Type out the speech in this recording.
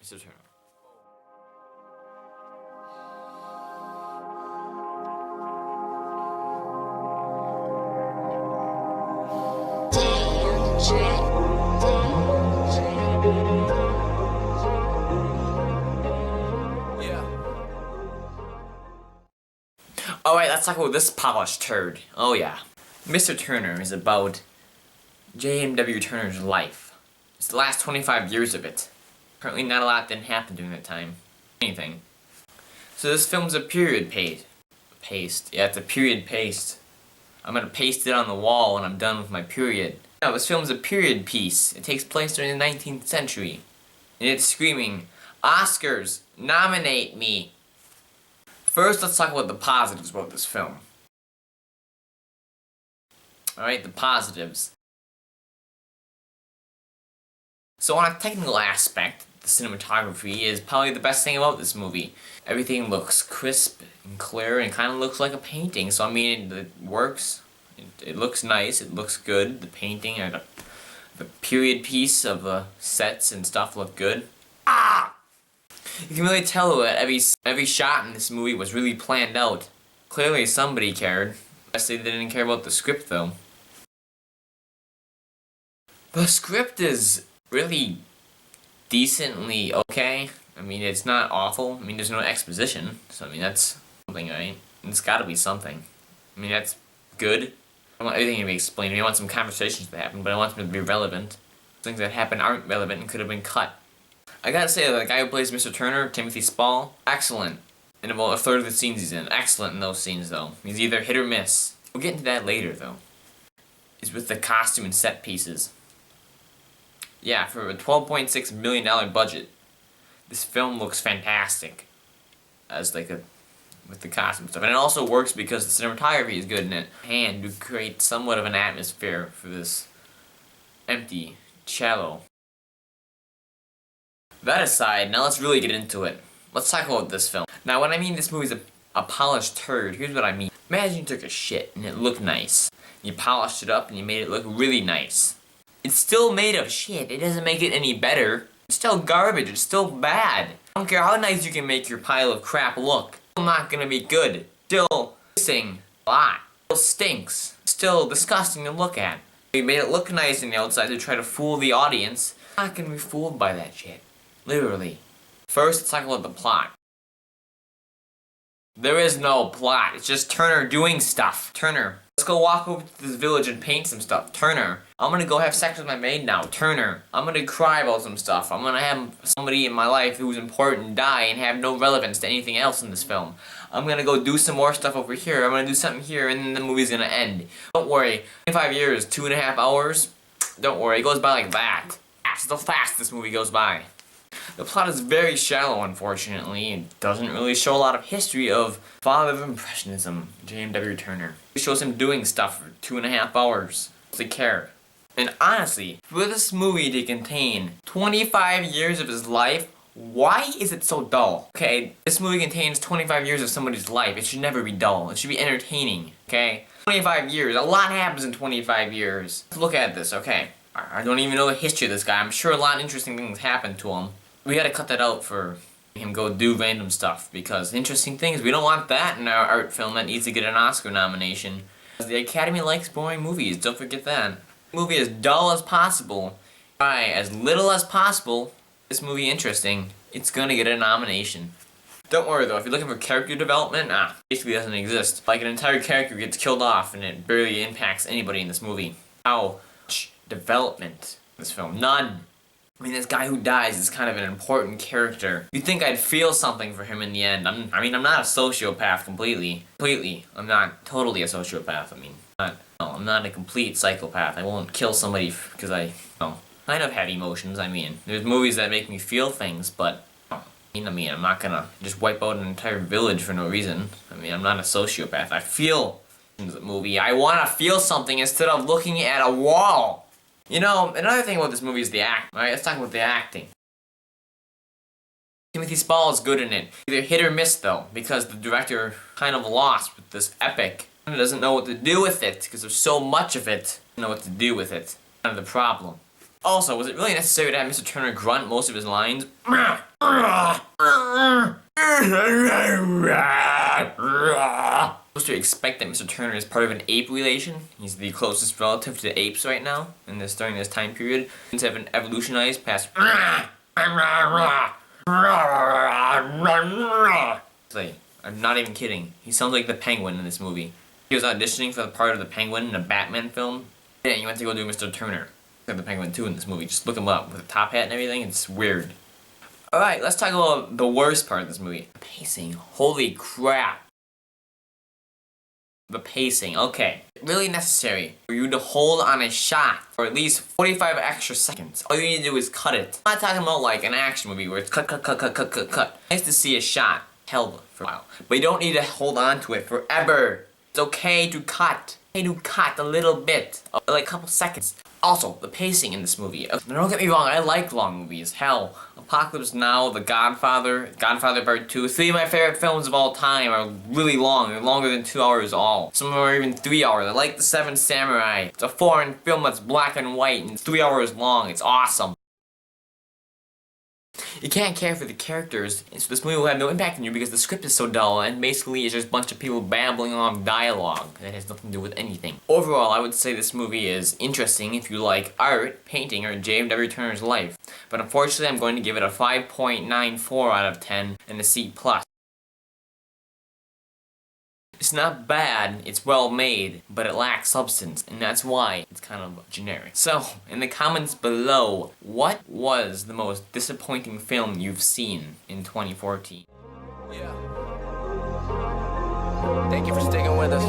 Mr. Turner. Alright, let's talk about this polished turd. Oh yeah. Mr. Turner is about JMW Turner's life. It's the last 25 years of it. Apparently not a lot didn't happen during that time. Anything. So this film's a period paste. Yeah, it's a period paste. I'm gonna paste it on the wall when I'm done with my period. No, this film's a period piece. It takes place during the 19th century. And it's screaming, Oscars, nominate me! First, let's talk about the positives about this film. Alright, the positives. So on a technical aspect, the cinematography is probably the best thing about this movie. Everything looks crisp and clear and kind of looks like a painting. So I mean, it works. It looks nice. It looks good. The painting and the period piece of the sets and stuff look good. You can really tell that every shot in this movie was really planned out. Clearly somebody cared. I say they didn't care about the script though. The script is really decently okay. I mean, it's not awful. I mean, there's no exposition. So I mean, that's something, right? It's gotta be something. I mean, that's good. I want everything to be explained. I mean, I want some conversations to happen, but I want them to be relevant. Things that happen aren't relevant and could have been cut. I gotta say, the guy who plays Mr. Turner, Timothy Spall, excellent. In about a third of the scenes he's in. Excellent in those scenes, though. He's either hit or miss. We'll get into that later, though. Is with the costume and set pieces. Yeah, for a $12.6 million budget, this film looks fantastic. As like with the costume stuff. And it also works because the cinematography is good in it. And to create somewhat of an atmosphere for this empty cello. That aside, now let's really get into it. Let's talk about this film. Now when I mean this movie's a polished turd, here's what I mean. Imagine you took a shit and it looked nice. You polished it up and you made it look really nice. It's still made of shit. It doesn't make it any better. It's still garbage. It's still bad. I don't care how nice you can make your pile of crap look. It's still not gonna be good. Still missing a lot. Still stinks. Still disgusting to look at. You made it look nice on the outside to try to fool the audience. I'm not gonna be fooled by that shit. Literally. First, let's talk about the plot. There is no plot. It's just Turner doing stuff. Turner, let's go walk over to this village and paint some stuff. Turner, I'm gonna go have sex with my maid now. Turner, I'm gonna cry about some stuff. I'm gonna have somebody in my life who's important die and have no relevance to anything else in this film. I'm gonna go do some more stuff over here. I'm gonna do something here, and then the movie's gonna end. Don't worry. 25 years, 2.5 hours. Don't worry, it goes by like that. That's how fast this movie goes by. The plot is very shallow, unfortunately. It doesn't really show a lot of history of father of Impressionism, JMW Turner. It shows him doing stuff for 2.5 hours. Does he care? And honestly, for this movie to contain 25 years of his life, why is it so dull? Okay, this movie contains 25 years of somebody's life. It should never be dull. It should be entertaining, okay? 25 years. A lot happens in 25 years. Let's look at this, okay? I don't even know the history of this guy. I'm sure a lot of interesting things happened to him. We gotta cut that out for him go do random stuff, because interesting things, we don't want that in our art film that needs to get an Oscar nomination. The Academy likes boring movies, don't forget that. The movie as dull as possible, try as little as possible, this movie interesting, it's gonna get a nomination. Don't worry though, if you're looking for character development, basically doesn't exist. Like an entire character gets killed off and it barely impacts anybody in this movie. How much development in this film? None. I mean, this guy who dies is kind of an important character. You'd think I'd feel something for him in the end. I'm not a sociopath completely. I'm not totally a sociopath. I'm not a complete psychopath. I won't kill somebody because I kind of have emotions. I mean, there's movies that make me feel things, but I'm not gonna just wipe out an entire village for no reason. I mean, I'm not a sociopath. I feel in the movie. I want to feel something instead of looking at a wall. You know, another thing about this movie is the act. Alright, let's talk about the acting. Timothy Spall is good in it. Either hit or miss though, because the director kind of lost with this epic. He doesn't know what to do with it, because there's so much of it. He doesn't know what to do with it. Kind of the problem. Also, was it really necessary to have Mr. Turner grunt most of his lines? Supposed to expect that Mr. Turner is part of an ape relation. He's the closest relative to apes right now during this time period. Since haven't evolutionized past. Like, I'm not even kidding. He sounds like the Penguin in this movie. He was auditioning for the part of the Penguin in a Batman film. Yeah, he went to go do Mr. Turner. Like the Penguin too in this movie. Just look him up with a top hat and everything. It's weird. Alright, let's talk about the worst part of this movie. The pacing. Holy crap. The pacing, okay. Really necessary for you to hold on a shot for at least 45 extra seconds. All you need to do is cut it. I'm not talking about like an action movie where it's cut. Nice to see a shot held for a while. But you don't need to hold on to it forever. It's okay to cut. It's okay to cut a little bit. Like a couple seconds. Also, the pacing in this movie. Don't get me wrong, I like long movies. Hell, Apocalypse Now, The Godfather, Godfather Part 2. 3 of my favorite films of all time are really long. They're longer than 2 hours all. Some of them are even 3 hours. I like The Seven Samurai. It's a foreign film that's black and white and it's 3 hours long. It's awesome. You can't care for the characters, and so this movie will have no impact on you because the script is so dull and basically it's just a bunch of people babbling on dialogue that has nothing to do with anything. Overall, I would say this movie is interesting if you like art, painting, or JMW Turner's life, but unfortunately I'm going to give it a 5.94 out of 10 and a C+. It's not bad, it's well made, but it lacks substance, and that's why it's kind of generic. So, in the comments below, what was the most disappointing film you've seen in 2014? Yeah. Thank you for sticking with us.